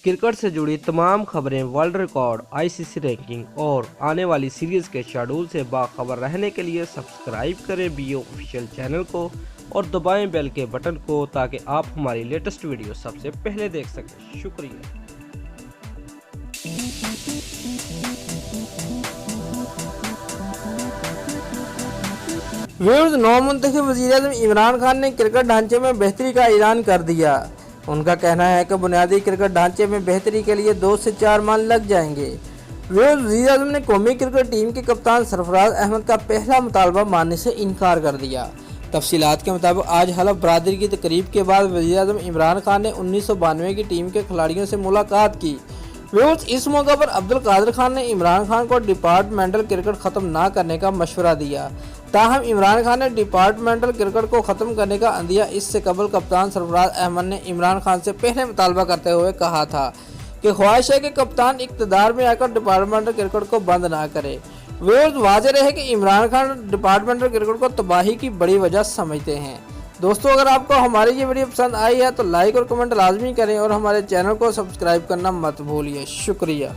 Cricket से जुड़ी तमाम खबरें, वर्ल्ड रिकॉर्ड, आईसीसी रैंकिंग और आने वाली सीरीज के शेड्यूल से बाखबर रहने के लिए सब्सक्राइब करें बीओ ऑफिशियल चैनल को और दबाएं बेल के बटन को ताकि आप हमारी लेटेस्ट वीडियो सबसे पहले देख सकें। शुक्रिया। व्यूअर्स, नौमुंतखब वज़ीर-ए-आज़म इमरान खान ने क्रिकेट ढांचे में बेहतरी का ऐलान कर दिया। उनका कहना है कि बुनियादी क्रिकेट ढांचे में बेहतरी के लिए 2 से 4 माह लग जाएंगे। व्यूअर्स, वज़ीर-ए-आज़म ने कौमी क्रिकेट टीम के कप्तान सरफराज अहमद का पहला मुतालबा मानने से इनकार कर दिया। तफसीलात के मुताबिक आज हलफ बरादरी की तकरीब के बाद वज़ीर-ए-आज़म इमरान खान ने 1992 की टीम के खिलाड़ियों से मुलाकात की। व्यूअर्स, इस मौके पर अब्दुल कादिर खान ने इमरान खान को डिपार्टमेंटल क्रिकेट ख़त्म ना करने का मशवरा दिया। ताहम इमरान खान ने डिपार्टमेंटल क्रिकेट को ख़त्म करने का अंदिया इससे कबल कप्तान सरफराज अहमद ने इमरान खान से पहले मुतालबा करते हुए कहा था कि ख्वाहिश है कि कप्तान इक़्तिदार में आकर डिपार्टमेंटल क्रिकेट को बंद ना करे। व्यूअर्स, वाज़ेह रहे कि इमरान खान डिपार्टमेंटल क्रिकेट को तबाही की बड़ी वजह समझते हैं। दोस्तों, अगर आपको हमारी ये वीडियो पसंद आई है तो लाइक और कमेंट लाजमी करें और हमारे चैनल को सब्सक्राइब करना मत भूलिए। शुक्रिया।